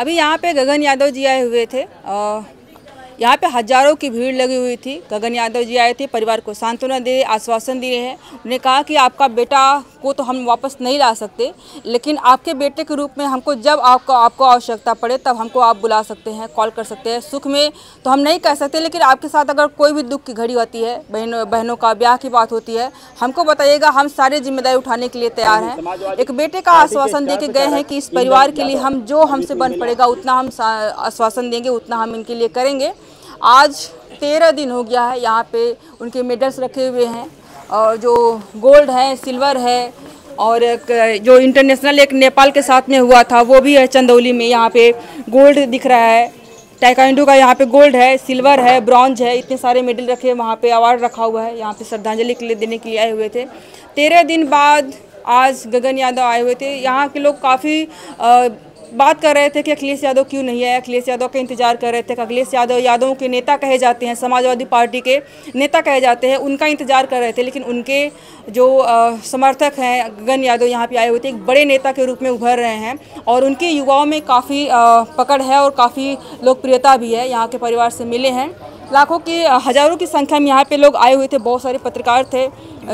अभी यहाँ पे गगन यादव जी आए हुए थे। यहाँ पे हजारों की भीड़ लगी हुई थी। गगन यादव जी आए थे, परिवार को सांत्वना दे, आश्वासन दिए हैं। उन्होंने कहा कि आपका बेटा को तो हम वापस नहीं ला सकते, लेकिन आपके बेटे के रूप में हमको जब आपको आवश्यकता पड़े तब हमको आप बुला सकते हैं, कॉल कर सकते हैं। सुख में तो हम नहीं कह सकते, लेकिन आपके साथ अगर कोई भी दुख की घड़ी होती है, बहनों का ब्याह की बात होती है, हमको बताइएगा, हम सारी जिम्मेदारी उठाने के लिए तैयार हैं। एक बेटे का आश्वासन दे के गए हैं कि इस परिवार के लिए हम जो हमसे बन पड़ेगा उतना हम आश्वासन देंगे, उतना हम इनके लिए करेंगे। आज 13 दिन हो गया है, यहाँ पे उनके मेडल्स रखे हुए हैं, और जो गोल्ड है, सिल्वर है, और एक जो इंटरनेशनल एक नेपाल के साथ में हुआ था वो भी है चंदौली में। यहाँ पे गोल्ड दिख रहा है, ताइक्वांडो का यहाँ पे गोल्ड है, सिल्वर है, ब्रॉन्ज है, इतने सारे मेडल रखे, वहाँ पे अवार्ड रखा हुआ है। यहाँ पे श्रद्धांजलि के लिए देने के लिए आए हुए थे। 13 दिन बाद आज गगन यादव आए हुए थे। यहाँ के लोग काफ़ी बात कर रहे थे कि अखिलेश यादव क्यों नहीं आए, अखिलेश यादव का इंतजार कर रहे थे कि अखिलेश यादव यादवों के नेता कहे जाते हैं, समाजवादी पार्टी के नेता कहे जाते हैं, उनका इंतजार कर रहे थे। लेकिन उनके जो समर्थक हैं गगन यादव यहाँ पे आए हुए थे, एक बड़े नेता के रूप में उभर रहे हैं, और उनके युवाओं में काफ़ी पकड़ है और काफ़ी लोकप्रियता भी है। यहाँ के परिवार से मिले हैं, लाखों की हज़ारों की संख्या में यहाँ पे लोग आए हुए थे, बहुत सारे पत्रकार थे।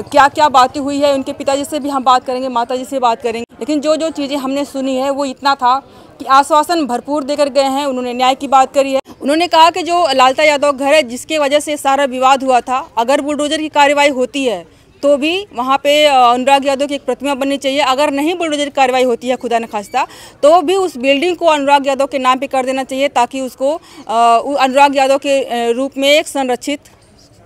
क्या क्या बातें हुई है, उनके पिताजी से भी हम बात करेंगे, माताजी से बात करेंगे, लेकिन जो जो चीज़ें हमने सुनी है वो इतना था कि आश्वासन भरपूर देकर गए हैं। उन्होंने न्याय की बात करी है। उन्होंने कहा कि जो लालता यादव घर है, जिसके वजह से सारा विवाद हुआ था, अगर बुलडोजर की कार्रवाई होती है तो भी वहाँ पे अनुराग यादव की एक प्रतिमा बननी चाहिए। अगर नहीं बुलडोजर की कार्रवाई होती है, खुदा न खास्ता, तो भी उस बिल्डिंग को अनुराग यादव के नाम पे कर देना चाहिए, ताकि उसको अनुराग यादव के रूप में एक संरक्षित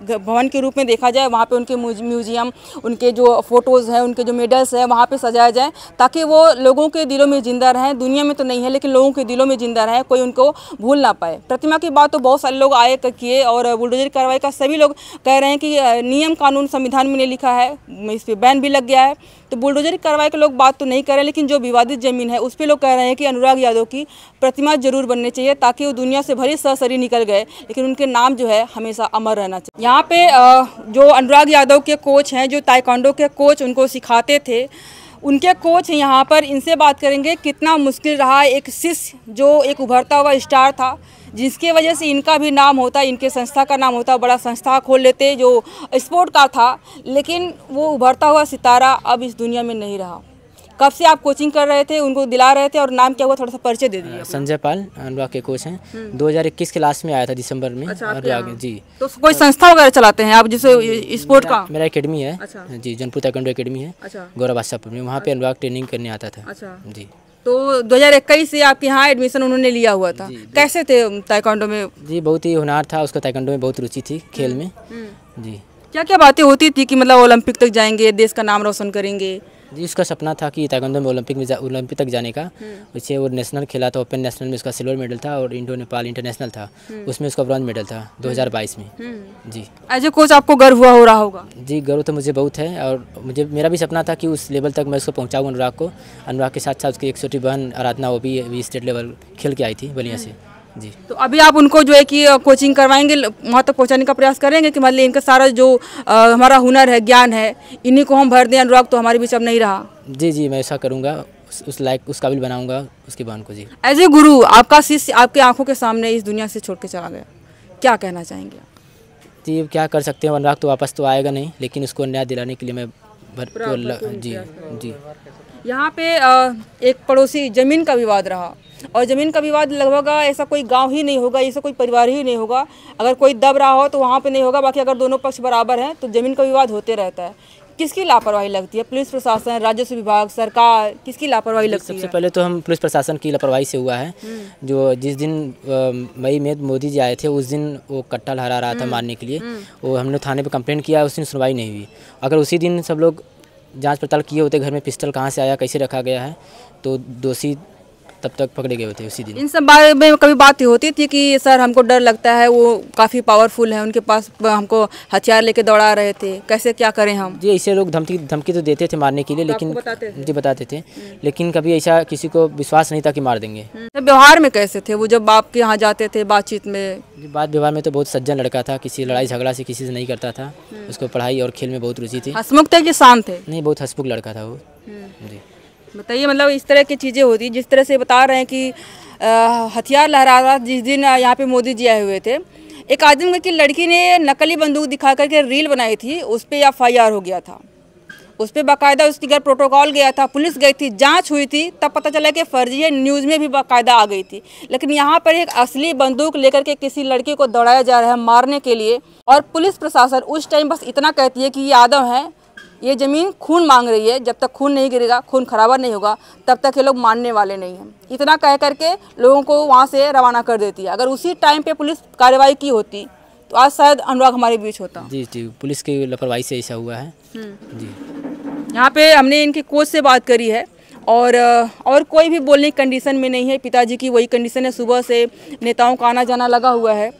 भवन के रूप में देखा जाए। वहाँ पे उनके म्यूजियम, उनके जो फोटोज़ हैं, उनके जो मेडल्स हैं, वहाँ पे सजाया जाए, ताकि वो लोगों के दिलों में ज़िंदा रहें। दुनिया में तो नहीं है, लेकिन लोगों के दिलों में ज़िंदा रहें, कोई उनको भूल ना पाए। प्रतिमा की बात तो बहुत सारे लोग आए किए, और बुलडोजर कार्रवाई का सभी लोग कह रहे हैं कि नियम कानून संविधान में नहीं लिखा है, इस पर बैन भी लग गया है, तो बुलडोजर की कार्रवाई के लोग बात तो नहीं कर रहे। लेकिन जो विवादित ज़मीन है उस पर लोग कह रहे हैं कि अनुराग यादव की प्रतिमा जरूर बननी चाहिए, ताकि वो दुनिया से भले ससरी निकल गए, लेकिन उनके नाम जो है हमेशा अमर रहना चाहिए। यहाँ पे जो अनुराग यादव के कोच हैं, जो ताइक्वांडो के कोच उनको सिखाते थे, उनके कोच हैं यहाँ पर। इनसे बात करेंगे कितना मुश्किल रहा। एक शिष्य जो एक उभरता हुआ स्टार था, जिसके वजह से इनका भी नाम होता, इनके संस्था का नाम होता, बड़ा संस्था खोल लेते जो स्पोर्ट का था, लेकिन वो उभरता हुआ सितारा अब इस दुनिया में नहीं रहा। कब से आप कोचिंग कर रहे थे, उनको दिला रहे थे, और नाम क्या हुआ, थोड़ा सा परिचय दे दीजिए। संजय पाल अनुराग के कोच हैं। 2021 क्लास में आया था दिसंबर में। अच्छा, अनुराग जी। तो कोई संस्था वगैरह चलाते हैं आप, जिसे स्पोर्ट का? मेरा एकेडमी है। अच्छा। जी, जौनपुर ताइक्वांडो एकेडमी है। अच्छा। गौरव बादशाहपुर में, वहाँ पे अनुराग ट्रेनिंग करने आता था। अच्छा जी। तो 2021 से आपके यहाँ एडमिशन उन्होंने लिया हुआ था। कैसे थे ताइक्वांडो में? जी, बहुत ही हुनर था उसका, ताइक्वांडो में बहुत रुचि थी, खेल में। जी। क्या क्या बातें होती थी कि मतलब ओलंपिक तक जाएंगे, देश का नाम रोशन करेंगे? जी, उसका सपना था कि ताइक्वांडो में ओलंपिक तक जाने का। वैसे वो नेशनल खेला था, ओपन नेशनल में उसका सिल्वर मेडल था, और इंडो नेपाल इंटरनेशनल था, उसमें उसका ब्रॉन्ज मेडल था 2022 में। जी। एज ए कोच आपको गर्व हुआ हो रहा होगा? जी, गर्व तो मुझे बहुत है, और मेरा भी सपना था कि उस लेवल तक मैं उसको पहुंचाऊं अनुराग को। अनुराग के साथ साथ उसकी एक छोटी बहन आराधना, वो भी स्टेट लेवल खेल के आई थी बलिया से। जी। तो अभी आप उनको जो है कि कोचिंग करवाएंगे, वहाँ तक पहुँचाने का प्रयास करेंगे कि मतलब इनका सारा जो हमारा हुनर है, ज्ञान है, इन्हीं को हम भर दें, अनुराग तो हमारे बीच अब नहीं रहा? जी, मैं ऐसा करूँगा, उस लायक उस काबिल बनाऊँगा उसकी बहन को। जी। एज ए गुरु, आपका शिष्य आपके आंखों के सामने इस दुनिया से छोड़ के चला गया, क्या कहना चाहेंगे? जी, क्या कर सकते हैं, अनुराग तो वापस तो आएगा नहीं, लेकिन उसको न्याय दिलाने के लिए मैं जी जी। यहाँ पे एक पड़ोसी ज़मीन का विवाद रहा, और ज़मीन का विवाद लगभग ऐसा कोई गांव ही नहीं होगा, ऐसा कोई परिवार ही नहीं होगा, अगर कोई दब रहा हो तो वहाँ पे नहीं होगा, बाकी अगर दोनों पक्ष बराबर हैं तो ज़मीन का विवाद होते रहता है। किसकी लापरवाही लगती है? पुलिस प्रशासन, राजस्व विभाग, सरकार, किसकी लापरवाही लगती है? सबसे पहले तो हम पुलिस प्रशासन की लापरवाही से हुआ है। जो जिस दिन मई में मोदी जी आए थे, उस दिन वो कट्टा लहरा रहा था मारने के लिए, वो हमने थाने पे कंप्लेंट किया, उस दिन सुनवाई नहीं हुई। अगर उसी दिन सब लोग जांच पड़ताल किए होते, घर में पिस्टल कहाँ से आया, कैसे रखा गया है, तो दोषी तब तक पकड़े गए होते उसी दिन। इन सब बारे में कभी बात होती थी कि सर हमको डर लगता है, वो काफ़ी पावरफुल है, उनके पास हमको हथियार लेके दौड़ा रहे थे, कैसे क्या करें हम? जी, ऐसे लोग धमकी तो देते थे मारने के लिए, लेकिन जी बताते थे, लेकिन कभी ऐसा किसी को विश्वास नहीं था कि मार देंगे। व्यवहार में कैसे थे वो जब आपके यहाँ जाते थे बातचीत में? बात व्यवहार में तो बहुत सज्जन लड़का था, किसी लड़ाई झगड़ा से किसी से नहीं करता था, उसको पढ़ाई और खेल में बहुत रुचि थी। हंसमुख थे कि शांत थे? नहीं, बहुत हंसमुख लड़का था वो। जी। बताइए, मतलब इस तरह की चीज़ें होती, जिस तरह से बता रहे हैं कि हथियार लहरा रहा जिस दिन यहाँ पे मोदी जी आए हुए थे। एक आजमगढ़ की लड़की ने नकली बंदूक दिखा करके रील बनाई थी, उस पर FIR हो गया था, उस पर बाकायदा उसके घर प्रोटोकॉल गया था, पुलिस गई थी, जांच हुई थी, तब पता चला कि फर्जी है, न्यूज़ में भी बाकायदा आ गई थी। लेकिन यहाँ पर एक असली बंदूक लेकर के किसी लड़के को दौड़ाया जा रहा है मारने के लिए, और पुलिस प्रशासन उस टाइम बस इतना कहती है कि ये यादव हैं, ये ज़मीन खून मांग रही है, जब तक खून नहीं गिरेगा, खून खराबा नहीं होगा, तब तक ये लोग मानने वाले नहीं हैं। इतना कह करके लोगों को वहाँ से रवाना कर देती है। अगर उसी टाइम पे पुलिस कार्रवाई की होती तो आज शायद अनुराग हमारे बीच होता। जी जी, पुलिस की लापरवाही से ऐसा हुआ है जी। यहाँ पे हमने इनके कोच से बात करी है, और कोई भी बोलने की कंडीशन में नहीं है। पिताजी की वही कंडीशन है, सुबह से नेताओं का आना जाना लगा हुआ है,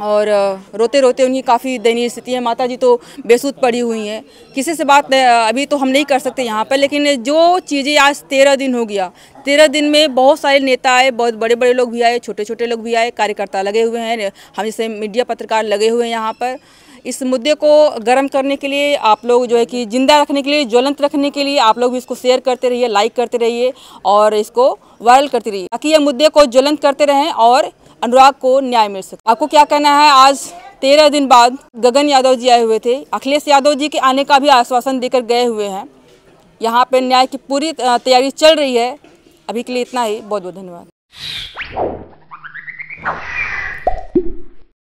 और रोते रोते उनकी काफ़ी दयनीय स्थिति है। माताजी तो बेसुध पड़ी हुई हैं, किसी से बात अभी तो हम नहीं कर सकते यहाँ पर। लेकिन जो चीज़ें आज 13 दिन हो गया, 13 दिन में बहुत सारे नेता आए, बहुत बड़े बड़े लोग भी आए, छोटे छोटे लोग भी आए, कार्यकर्ता लगे हुए हैं, हम जैसे मीडिया पत्रकार लगे हुए हैं यहाँ पर। इस मुद्दे को गर्म करने के लिए आप लोग जो है कि जिंदा रखने के लिए, ज्वलंत रखने के लिए आप लोग भी इसको शेयर करते रहिए, लाइक करते रहिए और इसको वायरल करते रहिए, ताकि ये मुद्दे को ज्वलंत करते रहें और अनुराग को न्याय मिल सके। आपको क्या कहना है? आज 13 दिन बाद गगन यादव जी आए हुए थे, अखिलेश यादव जी के आने का भी आश्वासन देकर गए हुए हैं। यहाँ पे न्याय की पूरी तैयारी चल रही है। अभी के लिए इतना ही, बहुत बहुत धन्यवाद।